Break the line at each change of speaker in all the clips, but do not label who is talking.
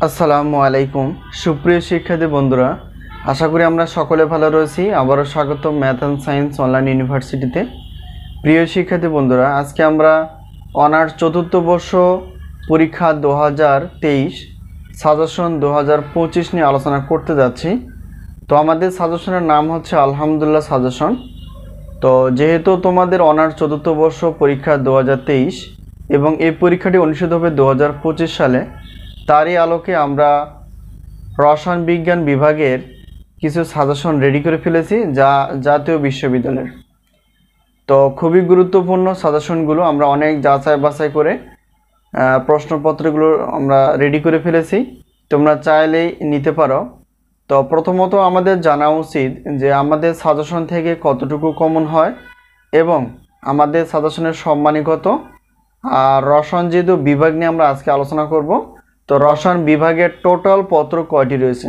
আসসালামু আলাইকুম সুপ্রিয় শিক্ষার্থী বন্ধুরা, আশা করি আমরা সকলে ভালো রয়েছি। আবারও স্বাগত ম্যাথ অ্যান্ড সায়েন্স অনলাইন ইউনিভার্সিটিতে। প্রিয় শিক্ষার্থী বন্ধুরা, আজকে আমরা অনার্স চতুর্থ বর্ষ পরীক্ষা 2023 সাজেশন 2025 নিয়ে আলোচনা করতে যাচ্ছি। তো আমাদের সাজেশনের নাম হচ্ছে আলহামদুলিল্লাহ সাজেশন। তো যেহেতু তোমাদের অনার্স চতুর্থ বর্ষ পরীক্ষা 2023 এবং এই পরীক্ষাটি অনুষ্ঠিত হবে 2025 সালে, তারই আলোকে আমরা রসায়ন বিজ্ঞান বিভাগের কিছু সাজেশন রেডি করে ফেলেছি, যা জাতীয় বিশ্ববিদ্যালয়ের। তো খুবই গুরুত্বপূর্ণ সাজেশনগুলো আমরা অনেক যাচাই বাছাই করে প্রশ্নপত্রগুলো আমরা রেডি করে ফেলেছি, তোমরা চাইলেই নিতে পারো। তো প্রথমত আমাদের জানা উচিত যে আমাদের সাজেশন থেকে কতটুকু কমন হয় এবং আমাদের সাজেশনের সম্মানী কত। আর রসায়ন যেহেতু বিভাগ নিয়ে আমরা আজকে আলোচনা করব, তো রসায়ন বিভাগের টোটাল পত্র কয়টি রয়েছে।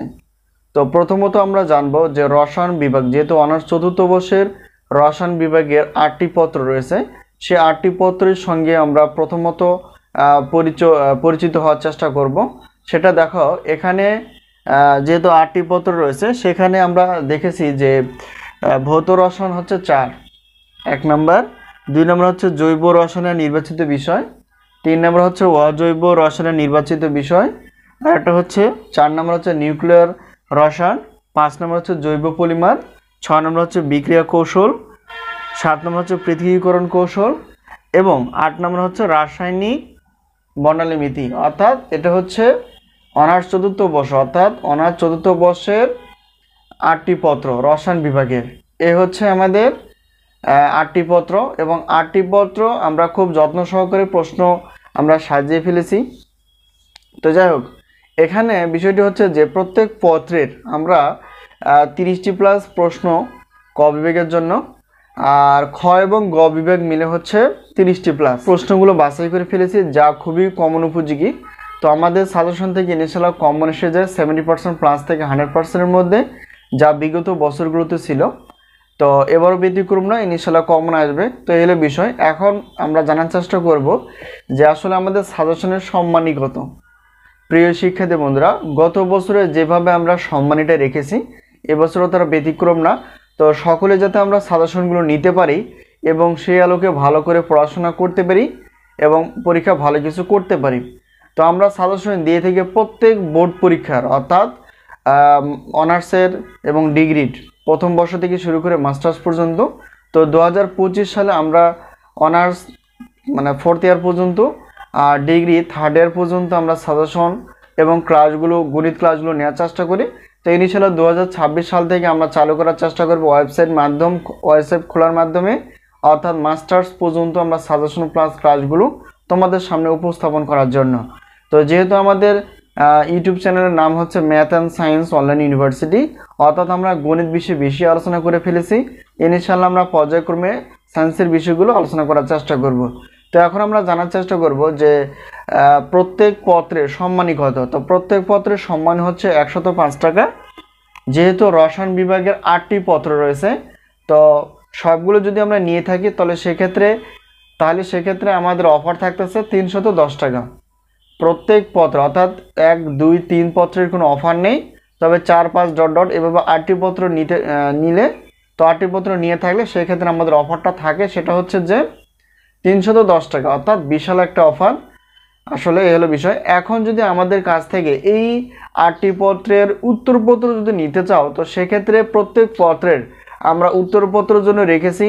তো প্রথমত আমরা জানব যে রসায়ন বিভাগ যেহেতু অনার্স চতুর্থ বর্ষের রসায়ন বিভাগের 8টি পত্র রয়েছে, সেই 8টি পত্রের সঙ্গে আমরা প্রথমত পরিচিত হওয়ার চেষ্টা করব। সেটা দেখো, এখানে যেহেতু 8টি পত্র রয়েছে, সেখানে আমরা দেখেছি যে ভৌত রসায়ন হচ্ছে 4, 1 নম্বর। 2 নম্বর হচ্ছে জৈব রসায়নের নির্বাচিত বিষয়। 3 নম্বর হচ্ছে অজৈব রসায়নের নির্বাচিত বিষয়। আর একটা হচ্ছে 4 নম্বর হচ্ছে নিউক্লিয়ার রসায়ন। 5 নম্বর হচ্ছে জৈব পলিমার। 6 নম্বর হচ্ছে বিক্রিয়া কৌশল। 7 নম্বর হচ্ছে পৃথকীকরণ কৌশল এবং 8 নম্বর হচ্ছে রাসায়নিক বর্ণালীমিতি। অর্থাৎ এটা হচ্ছে অনার্স চতুর্থ বর্ষ, অর্থাৎ অনার্স চতুর্থ বর্ষের 8টি পত্র রসায়ন বিভাগের। এ হচ্ছে আমাদের 8টি পত্র এবং 8টি পত্র আমরা খুব যত্ন সহকারে প্রশ্ন আমরা সাজিয়ে ফেলেছি। তো যাই হোক, এখানে বিষয়টি হচ্ছে যে প্রত্যেক পত্রের আমরা 30টি প্লাস প্রশ্ন ক বিভাগের জন্য, আর খ এবং গ বিভাগ মিলে হচ্ছে 30টি প্লাস প্রশ্নগুলো বাছাই করে ফেলেছি, যা খুবই কমন উপযোগী। তো আমাদের সাজেশন থেকে ইনশাআল্লাহ কমন এসে যায় 70% প্লাস থেকে 100%-এর মধ্যে, যা বিগত বছরগুলোতে ছিল। তো এবারও ব্যতিক্রম না, ইনশাআল্লাহ কমন আসবে। তো এই হলো বিষয়। এখন আমরা জানার চেষ্টা করব যে আসলে আমাদের সাজেশনের সম্মানী কত। প্রিয় শিক্ষার্থী বন্ধুরা, গত বছরে যেভাবে আমরা সম্মানীটা রেখেছি, এবছরও তারা ব্যতিক্রম না। তো সকলে যাতে আমরা সাজেশনগুলো নিতে পারি এবং সেই আলোকে ভালো করে পড়াশোনা করতে পারি এবং পরীক্ষা ভালো কিছু করতে পারি। তো আমরা সাজেশন দিয়ে থেকে প্রত্যেক বোর্ড পরীক্ষার, অর্থাৎ অনার্সের এবং ডিগ্রির প্রথম বর্ষ থেকে শুরু করে মাস্টার্স পর্যন্ত, তো 2025 সালে আমরা অনার্স মানে 4th ইয়ার পর্যন্ত আর ডিগ্রি 3rd ইয়ার পর্যন্ত আমরা সাজেশন এবং ক্লাসগুলো, গণিত ক্লাসগুলো নেওয়ার চেষ্টা করি। তো ইনশাআল্লাহ 2026 সাল থেকে আমরা চালু করার চেষ্টা করব ওয়েবসাইট খোলার মাধ্যমে, অর্থাৎ মাস্টার্স পর্যন্ত আমরা সাজেশন প্লাস ক্লাসগুলো তোমাদের সামনে উপস্থাপন করার জন্য। তো যেহেতু আমাদের ইউটিউব চ্যানেলের নাম হচ্ছে math and science online university, অর্থাৎ আমরা গণিত বিষয়ে বেশি আলোচনা করে ফেলেছি। ইনশাআল্লাহ আমরা পর্যায়ক্রমে সায়েন্সের বিষয়গুলো আলোচনা করার চেষ্টা করব। তো এখন আমরা জানার চেষ্টা করব যে প্রত্যেক পত্রের সম্মানী কত। তো প্রত্যেক পত্রের সম্মান হচ্ছে 105 টাকা। যেহেতু রসায়ন বিভাগের 8টি পত্র রয়েছে, তো সবগুলো যদি আমরা নিয়ে থাকি তাহলে সেক্ষেত্রে আমাদের অফার থাকতেছে 310 টাকা প্রত্যেক পত্র, অর্থাৎ 1, 2, 3 পত্রের কোনো অফার নেই। তবে 4, 5 ডট এভাবে 8টি পত্র নিলে, তো 8টি পত্র নিয়ে থাকলে সেক্ষেত্রে আমাদের অফারটা থাকে, সেটা হচ্ছে যে 310 টাকা, অর্থাৎ বিশাল একটা অফার। আসলে এই হলো বিষয়। এখন যদি আমাদের কাছ থেকে এই 8টি পত্রের উত্তরপত্র যদি নিতে চাও, তো সেক্ষেত্রে প্রত্যেক পত্রের আমরা উত্তরপত্রের জন্য রেখেছি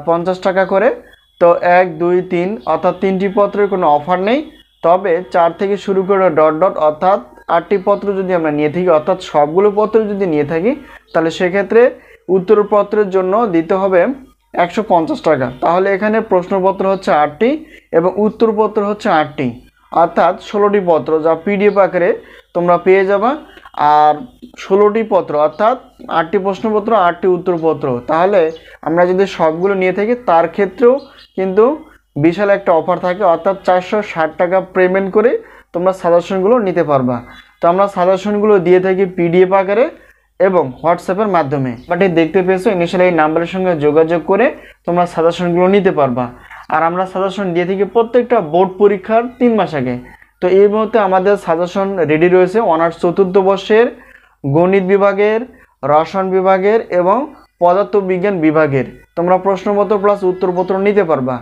50 টাকা করে। তো 1, 2, 3 অর্থাৎ 3টি পত্রের কোনো অফার নেই। তবে 4 থেকে শুরু করে ডট অর্থাৎ 8টি পত্র যদি আমরা নিয়ে থাকি, অর্থাৎ সবগুলো পত্র যদি নিয়ে থাকি, তাহলে সেক্ষেত্রে উত্তরপত্রের জন্য দিতে হবে 150 টাকা। তাহলে এখানে প্রশ্নপত্র হচ্ছে 8টি এবং উত্তরপত্র হচ্ছে 8টি, অর্থাৎ 16টি পত্র, যা পিডিএফ আকারে তোমরা পেয়ে যাবা। আর 16টি পত্র অর্থাৎ 8টি প্রশ্নপত্র, 8টি উত্তরপত্র। তাহলে আমরা যদি সবগুলো নিয়ে থাকি, তার ক্ষেত্রেও কিন্তু বিশাল একটা অফার থাকে, অর্থাৎ 460 টাকা পেমেন্ট করে তোমরা সাজেশনগুলো নিতে পারবা। তো আমরা সাজেশনগুলো দিয়ে থাকি পিডিএফ আকারে এবং হোয়াটসঅ্যাপের মাধ্যমে। বাট এই দেখতে পেয়েছো, ইনিশিয়ালি এই নাম্বারের সঙ্গে যোগাযোগ করে তোমরা সাজেশনগুলো নিতে পারবা। আর আমরা সাজেশন দিয়ে থাকি প্রত্যেকটা বোর্ড পরীক্ষার 3 মাস আগে। তো এই মুহূর্তে আমাদের সাজেশন রেডি রয়েছে অনার্স চতুর্থ বর্ষের গণিত বিভাগের, রসায়ন বিভাগের এবং পদার্থবিজ্ঞান বিভাগের। তোমরা প্রশ্নপত্র প্লাস উত্তরপত্র নিতে পারবা।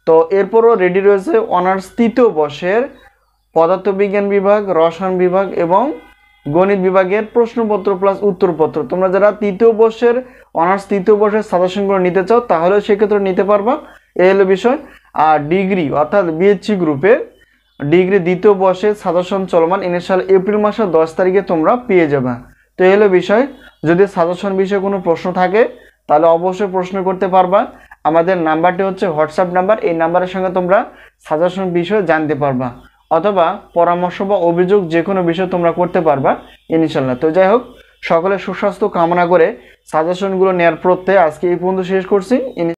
তো এরপরও রেডি রয়েছে অনার্স তৃতীয় বর্ষের পদার্থবিজ্ঞান বিভাগ, রসায়ন বিভাগ এবং গণিত বিভাগের প্রশ্নপত্র প্লাস উত্তরপত্র। তোমরা যারা তৃতীয় বর্ষের অনার্স তৃতীয় বর্ষের সাজেশনগুলো নিতে চাও তাহলে সেক্ষেত্রে নিতে পারবা, এই হলো বিষয়। আর ডিগ্রি অর্থাৎ বিএসসি গ্রুপের ডিগ্রি দ্বিতীয় বর্ষের সাজেশন চলমান ইনশাআল্লাহ এপ্রিল মাসের 10 তারিখে তোমরা পেয়ে যাবে। তো এই হলো বিষয়। যদি সাজেশন বিষয়ে কোনো প্রশ্ন থাকে তাহলে অবশ্যই প্রশ্ন করতে পারবা। আমাদের নাম্বারটি হচ্ছে হোয়াটসঅ্যাপ নাম্বার, এই নাম্বারের সঙ্গে তোমরা সাজেশন বিষয়ে জানতে পারবা অথবা পরামর্শ বা অভিযোগ যে কোনো বিষয় তোমরা করতে পারবা ইনশাআল্লাহ। তো যাই হোক, সকলের সুস্বাস্থ্য কামনা করে সাজেশনগুলো নেওয়ার প্রত্যয় আজকে এই পর্যন্ত শেষ করছি।